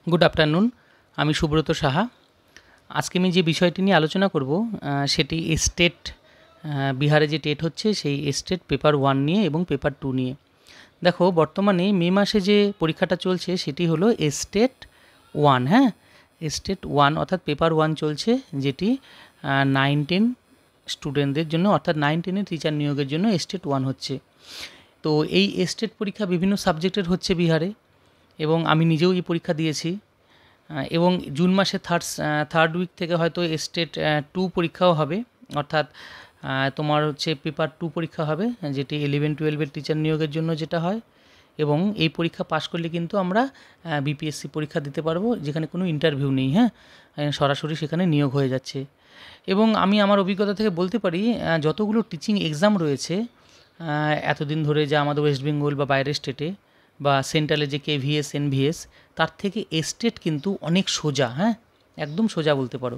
Good afternoon আমি সুব্রত সাহা। আজকে আমি যে বিষয়টি নিয়ে আলোচনা করব সেটি স্টেট বিহারে যে টেট হচ্ছে সেই স্টেট পেপার 1 নিয়ে এবং পেপার 2 নিয়ে। দেখো বর্তমানে মে মাসে যে পরীক্ষাটা চলছে সেটি হলো স্টেট 1। হ্যাঁ, স্টেট 1 অর্থাৎ পেপার 1 চলছে, যেটি 9-10 স্টুডেন্টদের জন্য অর্থাৎ 9-10 টিচার নিয়োগের জন্য স্টেট 1 হচ্ছে। তো এই স্টেট পরীক্ষা বিভিন্ন সাবজেক্টের হচ্ছে বিহারে এবং আমি নিজেও এই পরীক্ষা দিয়েছি এবং জুন মাসে থার্ড উইক থেকে হয়তো স্টেট 2 পরীক্ষাও হবে, অর্থাৎ তোমার হচ্ছে পেপার 2 পরীক্ষা হবে, যেটি 11-12 টিচার নিয়োগের জন্য যেটা হয়। এবং এই পরীক্ষা পাশ করলে কিন্তু আমরা বিপিএসসি পরীক্ষা দিতে পারবো, যেখানে কোনো ইন্টারভিউ নেই। হ্যাঁ, সরাসরি সেখানে নিয়োগ হয়ে যাচ্ছে। এবং আমি আমার অভিজ্ঞতা থেকে বলতে পারি যতগুলো টিচিং এক্সাম রয়েছে এতদিন ধরে, যা আমাদের ওয়েস্ট বেঙ্গল বা বাইরের স্টেটে বা সেন্ট্রালে যে কেভিএস এনভিএস, তার থেকে স্টেট কিন্তু অনেক সোজা। হ্যাঁ, একদম সোজা বলতে পারো।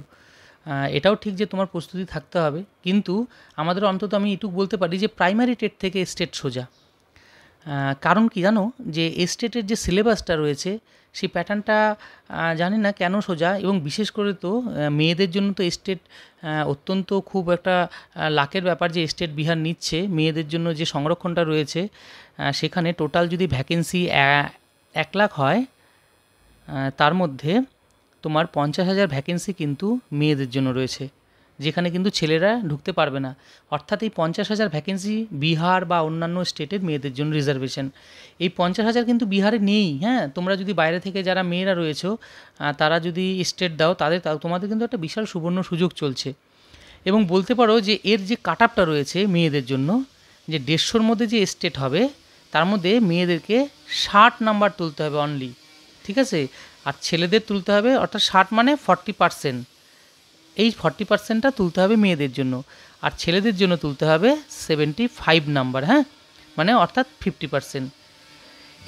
এটাও ঠিক যে তোমার প্রস্তুতি থাকতে হবে, কিন্তু আমাদের অন্তত আমি এটুকু বলতে পারি যে প্রাইমারি টেট থেকে স্টেট সোজা। কারণ কি জানো, যে স্টেটের যে সিলেবাসটা রয়েছে সেই প্যাটার্নটা জানি না কেন সোজা, এবং বিশেষ করে তো মেয়েদের জন্য তো স্টেট অত্যন্ত খুব একটা লাকের ব্যাপার যে স্টেট বিহার নিচ্ছে। মেয়েদের জন্য যে সংরক্ষণটা রয়েছে সেখানে টোটাল যদি ভ্যাকেন্সি 1 লাখ হয়, তার মধ্যে তোমার 50,000 ভ্যাকেন্সি কিন্তু মেয়েদের জন্য রয়েছে, যেখানে কিন্তু ছেলেরা ঢুকতে পারবে না। অর্থাৎ এই 50,000 ভ্যাকেন্সি বিহার বা অন্যান্য স্টেটের মেয়েদের জন্য রিজার্ভেশন। এই 50,000 কিন্তু বিহারে নেই। হ্যাঁ, তোমরা যদি বাইরে থেকে যারা মেয়েরা রয়েছো তারা যদি স্টেট দাও, তোমাদের কিন্তু একটা বিশাল সুবর্ণ সুযোগ চলছে। এবং বলতে পারো যে এর যে কাট আপটা রয়েছে মেয়েদের জন্য, যে 150-র মধ্যে যে স্টেট হবে তার মধ্যে মেয়েদেরকে 60 নাম্বার তুলতে হবে অনলি, ঠিক আছে? আর ছেলেদের তুলতে হবে, অর্থাৎ 60 মানে 40%, এই 40%টা তুলতে হবে মেয়েদের জন্য, আর ছেলেদের জন্য তুলতে হবে 75 নাম্বার। হ্যাঁ, মানে অর্থাৎ 50%।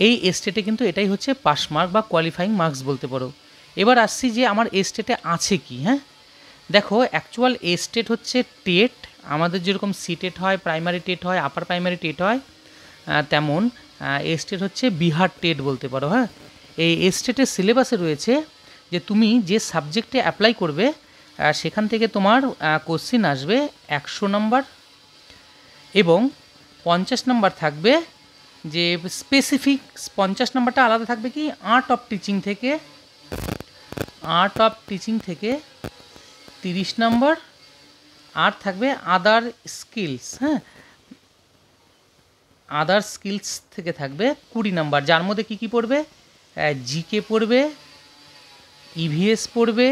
এই স্টেটে কিন্তু এটাই হচ্ছে পাস মার্ক বা কোয়ালিফাইং মার্কস বলতে পারো। এবার আসছি যে আমার স্টেটে আছে কি। হ্যাঁ, দেখো অ্যাকচুয়াল স্টেট হচ্ছে টেট, আমাদের যেরকম সি টেট হয়, প্রাইমারি টেট হয়, আপার প্রাইমারি টেট হয়, তেমন স্টেট হচ্ছে বিহার টেট বলতে পারো। হ্যাঁ, এই স্টেটের সিলেবাসে রয়েছে যে তুমি যে সাবজেক্টে অ্যাপ্লাই করবে সেখান থেকে তোমার কোশ্চিন আসবে 100 নাম্বার, এবং 50 নাম্বার থাকবে যে স্পেসিফিক। 50 নাম্বারটা আলাদা থাকবে কি আর্ট অফ টিচিং থেকে 30 নাম্বার, আর থাকবে আদার স্কিলস। হ্যাঁ, আদার স্কিলস থেকে থাকবে 20 নাম্বার, যার মধ্যে কী কী পড়বে, জিকে পড়বে, ইভিএস পড়বে,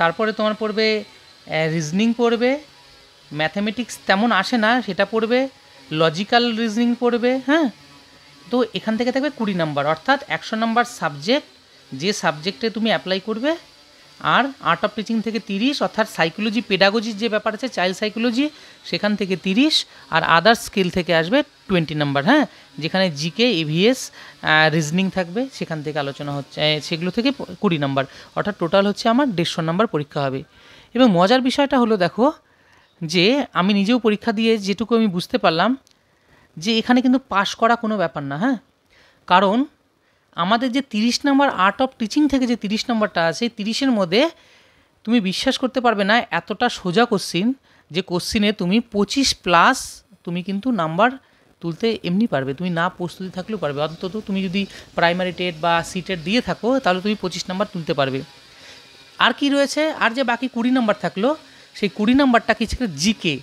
তারপরে তোমার পড়বে রিজনিং পড়বে, ম্যাথামেটিক্স তেমন আসে না সেটা পড়বে, লজিক্যাল রিজনিং পড়বে। হ্যাঁ, তো এখান থেকে থাকবে 20 নাম্বার, অর্থাৎ 100 নাম্বার সাবজেক্ট, যে সাবজেক্টে তুমি অ্যাপ্লাই করবে। আর আর্ট অফ টিচিং থেকে 30, অর্থাৎ সাইকোলজি পেডাগজির যে ব্যাপার আছে চাইল্ড সাইকোলজি, সেখান থেকে 30, আর আদার স্কিল থেকে আসবে 20 নাম্বার। হ্যাঁ, যেখানে জিকে, ইভিএস, রিজনিং থাকবে, সেখান থেকে আলোচনা হচ্ছে, সেগুলো থেকে 20 নাম্বার, অর্থাৎ টোটাল হচ্ছে আমার 150 নাম্বার পরীক্ষা হবে। এবং মজার বিষয়টা হলো, দেখো যে আমি নিজেও পরীক্ষা দিয়ে যেটুকু আমি বুঝতে পারলাম যে এখানে কিন্তু পাশ করা কোনো ব্যাপার না। হ্যাঁ, কারণ আমাদের যে 30 নাম্বার আর্ট অফ টিচিং থেকে যে 30 নাম্বারটা আছে, 30-এর মধ্যে তুমি বিশ্বাস করতে পারবে না এতটা সোজা কোশ্চিন, যে কোশ্চিনে তুমি 25+ তুমি কিন্তু নাম্বার তুলতে এমনি পারবে, তুমি না প্রস্তুতি থাকলেও পারবে। অন্তত তুমি যদি প্রাইমারি টেট বা সি টেট দিয়ে থাকো তাহলে তুমি 25 নাম্বার তুলতে পারবে। আর কি রয়েছে, আর যে বাকি 20 নাম্বার থাকলো, সেই 20 নাম্বারটা কি ছিল, জিকে।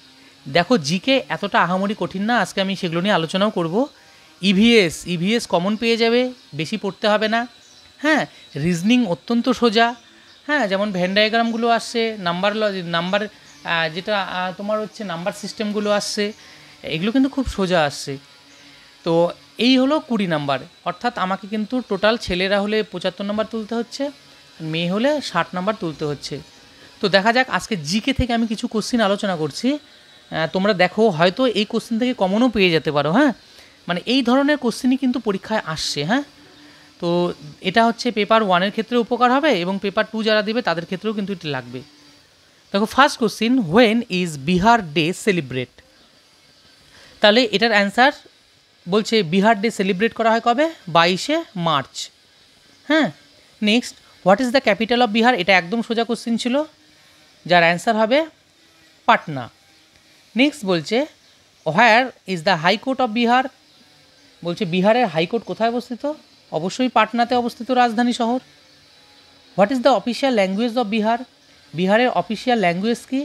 দেখো জিকে এতটা আহামরি কঠিন না, আজকে আমি সেগুলো নিয়ে আলোচনাও করব। ইভিএস কমন পেয়ে যাবে, বেশি পড়তে হবে না। হ্যাঁ, রিজনিং অত্যন্ত সোজা। হ্যাঁ, যেমন ভেন ডায়াগ্রামগুলো আসছে, নাম্বার যেটা তোমার হচ্ছে নাম্বার সিস্টেমগুলো আসছে, এগুলো কিন্তু খুব সোজা আসছে। তো এই হলো 20 নাম্বার, অর্থাৎ আমাকে কিন্তু টোটাল ছেলেরা হলে 75 নাম্বার তুলতে হচ্ছে, মেয়ে হলে 60 নাম্বার তুলতে হচ্ছে। তো দেখা যাক, আজকে জিকে থেকে আমি কিছু কোশ্চিন আলোচনা করছি। তোমরা দেখো হয়তো এই কোশ্চিন থেকে কমনও পেয়ে যেতে পারো। হ্যাঁ, মানে এই ধরনের কোশ্চিনই কিন্তু পরীক্ষায় আসছে। হ্যাঁ, তো এটা হচ্ছে পেপার 1-এর ক্ষেত্রে উপকার হবে, এবং পেপার 2 যারা দেবে তাদের ক্ষেত্রেও কিন্তু এটি লাগবে। দেখো first question, when is Bihar day celebrate? তাহলে এটার অ্যান্সার বলছে বিহার ডে সেলিব্রেট করা হয় কবে, 22শে মার্চ। হ্যাঁ, next, what is the capital of Bihar? এটা একদম সোজা কোশ্চেন ছিল, যার অ্যান্সার হবে পাটনা। নেক্সট বলছে where is the high court of Bihar? বলছে বিহারের হাইকোর্ট কোথায় অবস্থিত? অবশ্যই পাটনাতে অবস্থিত, রাজধানী শহর। What is the official language of Bihar? বিহারের অফিসিয়াল ল্যাঙ্গুয়েজ কি?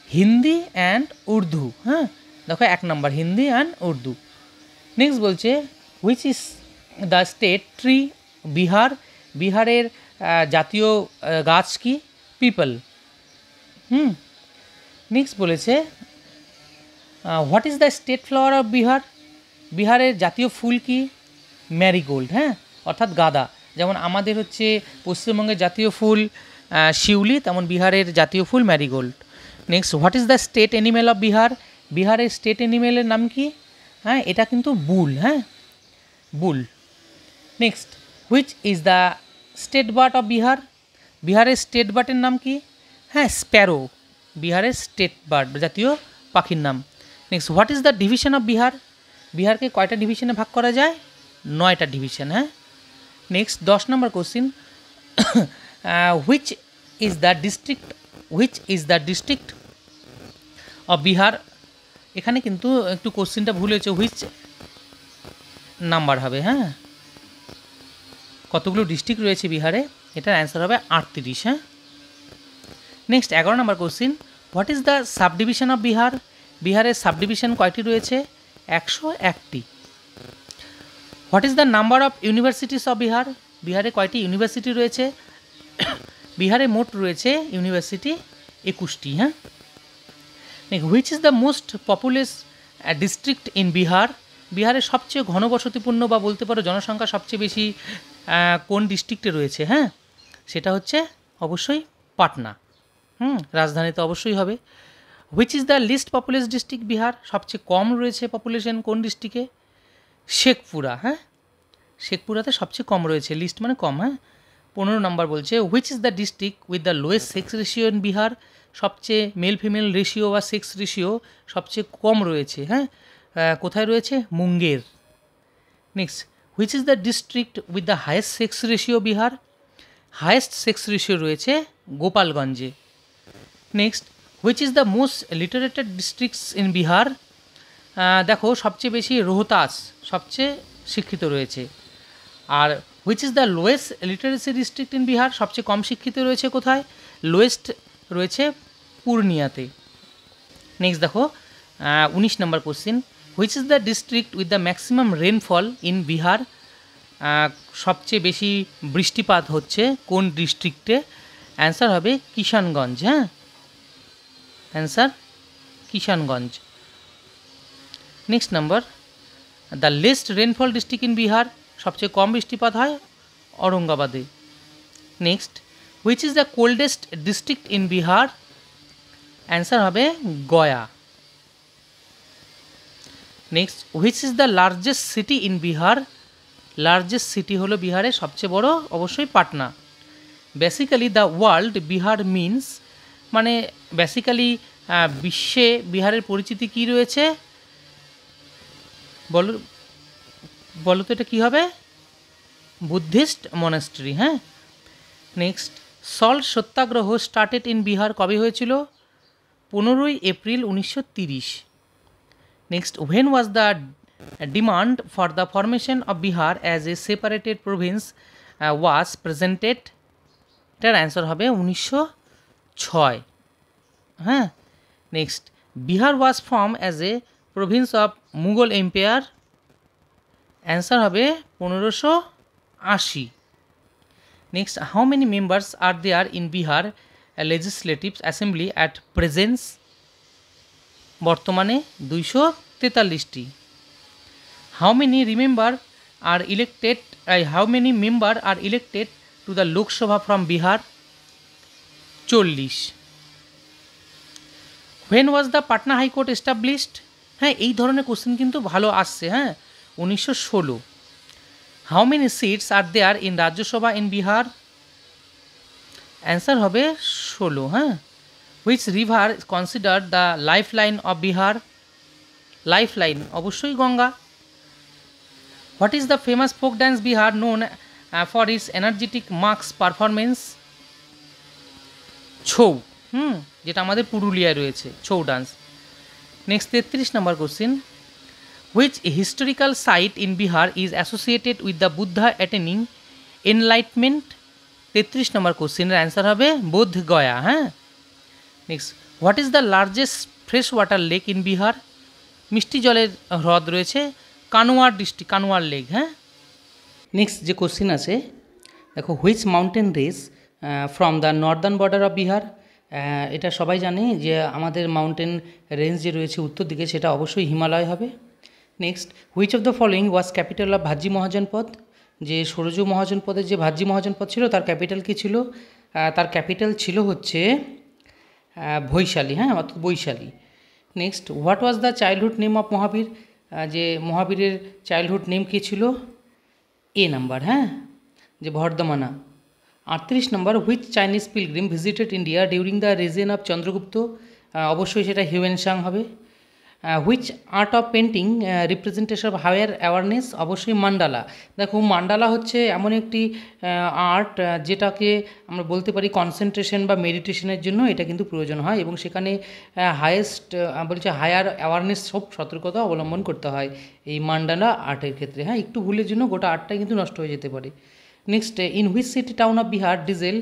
হিন্দি অ্যান্ড উর্দু। হ্যাঁ, দেখো 1 নম্বর হিন্দি অ্যান্ড উর্দু। নেক্সট বলছে which is the state tree Bihar? বিহারের জাতীয় গাছ কি? পিপল। নেক্সট বলেছে what is the state flower of Bihar? বিহারের জাতীয় ফুল কি? ম্যারিগোল্ড। হ্যাঁ, অর্থাৎ গাঁদা। যেমন আমাদের হচ্ছে পশ্চিমবঙ্গের জাতীয় ফুল শিউলি, তেমন বিহারের জাতীয় ফুল marigold. Next, what is the state animal of Bihar? বিহারের স্টেট অ্যানিমেলের নাম কি? হ্যাঁ, এটা কিন্তু বুল। হ্যাঁ, bull. Next, which is the state bird of Bihar? বিহারের স্টেট বার্ডের নাম কি? হ্যাঁ, স্প্যারো। বিহারের স্টেট বার্ড, জাতীয় পাখির নাম। Next, what is the division of Bihar? বিহারকে কয়টা ডিভিশনে ভাগ করা যায়? 9টা ডিভিশন। হ্যাঁ। নেক্সট 10 নম্বর question, which is the district of Bihar? এখানে কিন্তু একটু কোশ্চিনটা ভুল হয়েছে, হুইচ নাম্বার হবে? হ্যাঁ, কতগুলো ডিস্ট্রিক্ট রয়েছে বিহারে? এটার অ্যান্সার হবে 38। হ্যাঁ। নেক্সট 11 নম্বর question, what is the sub division of Bihar? বিহারের সাব ডিভিশন কয়টি রয়েছে? 101টি। What is the number of universities of Bihar? বিহারে কয়টি ইউনিভার্সিটি রয়েছে? বিহারে মোট রয়েছে ইউনিভার্সিটি 21টি। হ্যাঁ। Next, which is the most populous district in Bihar? বিহারের সবচেয়ে ঘনবসতিপূর্ণ বা বলতে পারো জনসংখ্যা সবচেয়ে বেশি কোন ডিস্ট্রিক্টে রয়েছে? হ্যাঁ, সেটা হচ্ছে অবশ্যই পাটনা। রাজধানী তো অবশ্যই হবে। Which is the least populous district Bihar? সবচেয়ে কম রয়েছে পপুলেশন কোন ডিস্ট্রিক্টে? শেখপুরা। হ্যাঁ, শেখপুরাতে সবচেয়ে কম রয়েছে, লিস্ট মানে কম। হ্যাঁ। 15 নম্বর বলছে which is the district with the lowest sex ratio in Bihar? সবচেয়ে মেল ফিমেল রেশিও বা সেক্স রেশিও সবচেয়ে কম রয়েছে। হ্যাঁ, কোথায় রয়েছে? Munger. Next, which is the district with the highest sex ratio Bihar? Highest sex ratio রয়েছে গোপালগঞ্জে। Next, which is the most literated districts in Bihar? দেখো সবচেয়ে বেশি রোহতাস সবচেয়ে শিক্ষিত রয়েছে। আর which is the lowest literacy district in Bihar? সবচেয়ে কম শিক্ষিত রয়েছে কোথায়? লোয়েস্ট রয়েছে পূর্ণিয়াতে। নেক্সট দেখো 19 নম্বর question, which is the district with the maximum rainfall in Bihar? সবচেয়ে বেশি বৃষ্টিপাত হচ্ছে কোন ডিস্ট্রিক্টে? অ্যান্সার হবে কিষানগঞ্জ। হ্যাঁ, answer Kishanganj. Next number, the least rainfall district in Bihar? সবচেয়ে কম বৃষ্টিপাত হয় ঔরঙ্গাবাদে। Next, which is the coldest district in Bihar? Answer হবে Gaya. Next, which is the largest city in Bihar? Largest city হলো বিহারের সবচেয়ে বড়, অবশ্যই Patna. Basically the world Bihar means, মানে বেসিক্যালি বিশ্বে বিহারের পরিচিতি কী রয়েছে? বলো তো এটা কী হবে? Buddhist monastery. হ্যাঁ। Next, salt satyagraha started in Bihar কবে হয়েছিল? 15 April 1930। Next, when was the demand for the formation of Bihar as a separated province was presented? এটার অ্যান্সার হবে 1906। হ্যাঁ। Next, Bihar was form as a province of Mughal empire? Answer হবে 1580। Next, how many members are there in Bihar legislative assembly at presence? বর্তমানে 243টি। How many member R elected to the Lok Sabha from Bihar? 40। When was the Patna high court established? হ্যাঁ, এই ধরনের question কিন্তু ভালো আসছে। হ্যাঁ, 1916। How many seats are there in Rajya Sabha in Bihar? Answer হবে 16। হ্যাঁ। Which river considered the life line of Bihar? Life line অবশ্যই Ganga. What is the famous folk dance Bihar known for its energetic marks performance Chhau, যেটা আমাদের পুরুলিয়ায় রয়েছে Chhau dance. Next 33 number question, which historical site in Bihar is associated with the Buddha attaining enlightenment? 33 নম্বর কোশ্চিনের answer হবে বোধ গয়া। হ্যাঁ, next, what is the largest fresh water lake in Bihar? মিষ্টি জলের হ্রদ রয়েছে কানোয়ার ডিস্ট্রিক্ট, কানোয়ার লেক। হ্যাঁ, নেক্সট যে কোশ্চিন আছে দেখো, which mountain rises from the northern border of Bihar? এটা সবাই জানে যে আমাদের মাউন্টেন রেঞ্জ যে রয়েছে উত্তর দিকে সেটা অবশ্যই হিমালয় হবে। Next, which of the following was capital of Vajji Mahajanapada? যে সরজু মহাজনপদের যে ভাজ্জি মহাজনপদ ছিল তার ক্যাপিটাল কী ছিল? তার ক্যাপিটাল ছিল হচ্ছে বৈশালী। হ্যাঁ, অর্থাৎ Vaishali. Next, what was the childhood name of Mahavir? যে মহাবীরের চাইল্ডহুড নেম কী ছিল? A number. হ্যাঁ, যে বর্ধমানা। 38 নম্বর, which Chinese pilgrim visited India during the reign of Chandragupta? অবশ্যই সেটা হিউয়েনসাং হবে। Which art of painting representation of higher awareness? অবশ্যই মান্ডালা। দেখো, মান্ডালা হচ্ছে এমন একটি আর্ট যেটাকে আমরা বলতে পারি কনসেন্ট্রেশন বা মেডিটেশনের জন্য এটা কিন্তু প্রয়োজন হয়, এবং সেখানে হায়েস্ট বলছে হায়ার অ্যাওয়ারনেস সব সতর্কতা অবলম্বন করতে হয় এই মান্ডালা আর্টের ক্ষেত্রে। হ্যাঁ, একটু ভুলের জন্য গোটা আর্টটাই কিন্তু নষ্ট হয়ে যেতে পারে। Next, in which city town of Bihar diesel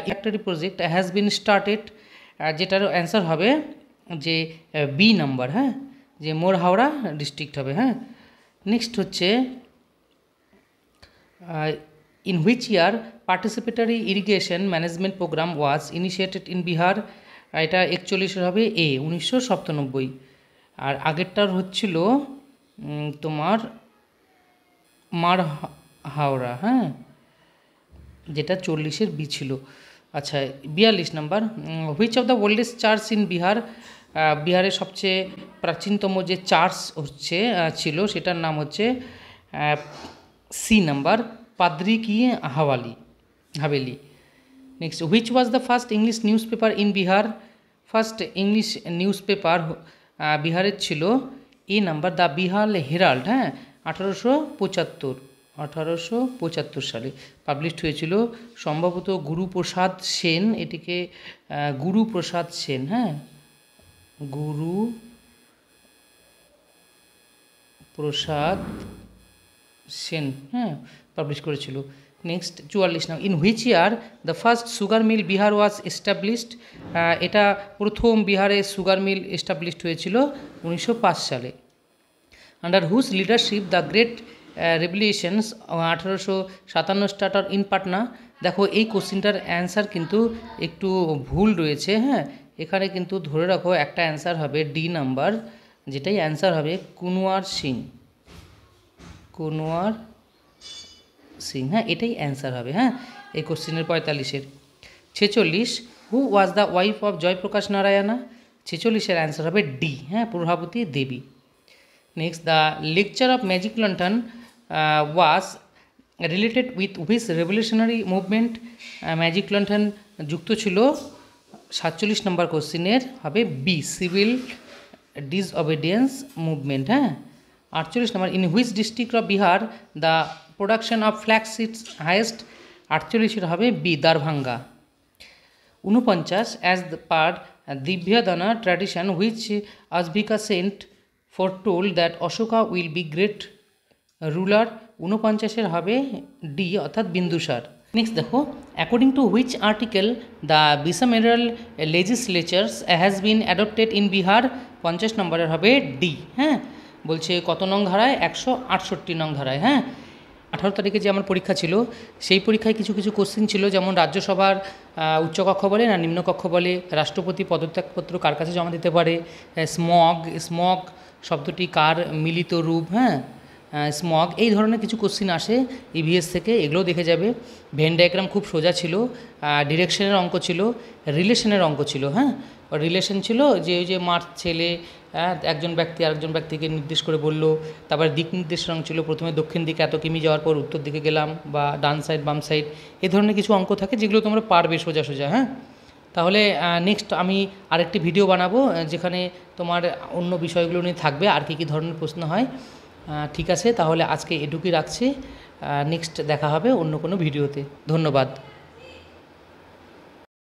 factory project has been started? যেটার অ্যান্সার হবে যে বি নাম্বার। হ্যাঁ, যে মোর হাওড়া ডিস্ট্রিক্ট হবে। হ্যাঁ, নেক্সট হচ্ছে in which year participatory irrigation management program was initiated in Bihar? এটা 41 হবে এ, 1997। আর আগেরটার হচ্ছিল তোমার মার হাওড়া। হ্যাঁ, যেটা 40 বি ছিল। আচ্ছা, 42 নম্বর, which of the oldest church in Bihar? বিহারের সবচেয়ে প্রাচীনতম যে চার্চ হচ্ছে ছিল সেটার নাম হচ্ছে সি নাম্বার, পাদ্রি কি Haveli. Next, which was the first English news paper in Bihar? First English news paper বিহারের ছিল A number, the Bihar Herald. হ্যাঁ, 1875 সালে পাবলিশড হয়েছিল। সম্ভবত গুরুপ্রসাদ সেন এটিকে গুরুপ্রসাদ সেন, হ্যাঁ, গুরুপ্রসাদ সেন, হ্যাঁ, পাবলিশ করেছিল। নেক্সট 44 নাম, in which year the first sugar mill Bihar was established? এটা প্রথম বিহারে সুগার মিল এস্টাবলিশড হয়েছিল 1905 সালে। Under whose leadership the great revolutions 1857 started in Patna? দেখো, এই কোশ্চিনটার অ্যান্সার কিন্তু একটু ভুল রয়েছে। হ্যাঁ, এখানে কিন্তু ধরে রাখো একটা অ্যান্সার হবে ডি নাম্বার, যেটাই অ্যান্সার হবে কুনওয়ার সিং। হ্যাঁ, এটাই অ্যান্সার হবে। হ্যাঁ, এই কোশ্চিনের 45-এর। 46, who was the wife of Jayaprakash Narayana? 46-এর অ্যান্সার হবে ডি। হ্যাঁ, Prabhavati Devi. Next, the lecture of magic লন্ঠন was related with which revolutionary movement? Magic লন্ঠন যুক্ত ছিল 47 নম্বর কোশ্চিনের হবে বি, সিভিল ডিসঅবিডিয়েন্স মুভমেন্ট। হ্যাঁ, 48 নম্বর, in which district of Bihar the production of flax seeds highest? 48-এর হবে B, Darbhanga. 49, as per Divyavadana tradition which Ajivika saint foretold that Ashoka will be great ruler? 49-এর হবে ডি, অর্থাৎ বিন্দুসার। নেক্সট দেখো, according to which article the bicameral legislatures has been adopted in Bihar? 50 নম্বরের হবে D. হ্যাঁ, বলছে কত নং ধারায়? 168 নং ধারায়। হ্যাঁ, 18 তারিখে যে আমার পরীক্ষা ছিল সেই পরীক্ষায় কিছু কিছু কোশ্চিন ছিল, যেমন রাজ্যসভার উচ্চকক্ষ বলে না নিম্নকক্ষ বলে, রাষ্ট্রপতি পদত্যাগপত্র কার কাছে জমা দিতে পারে, স্মগ শব্দটি কার মিলিত রূপ? হ্যাঁ, স্মগ, এই ধরনের কিছু কোশ্চিন আসে ইভিএস থেকে, এগুলোও দেখে যাবে। ভেন ডায়াগ্রাম খুব সোজা ছিল, ডিরেকশনের অঙ্ক ছিল, রিলেশনের অঙ্ক ছিল। হ্যাঁ, রিলেশন ছিল যে ওই যে মার ছেলে, একজন ব্যক্তি আরেকজন ব্যক্তিকে নির্দেশ করে বলল। তারপরে দিক নির্দেশের অঙ্ক ছিল, প্রথমে দক্ষিণ দিকে এত কিমি যাওয়ার পর উত্তর দিকে গেলাম, বা ডান সাইড বাম সাইড, এই ধরনের কিছু অঙ্ক থাকে যেগুলো তোমরা পারবে সোজা সোজা। হ্যাঁ, তাহলে নেক্সট আমি আরেকটি ভিডিও বানাবো যেখানে তোমার অন্য বিষয়গুলো নিয়ে থাকবে আর কী কী ধরনের প্রশ্ন হয়। ঠিক আছে, তাহলে আজকে এটুকুই রাখছি। নেক্সট দেখা হবে অন্য কোনো ভিডিওতে। ধন্যবাদ।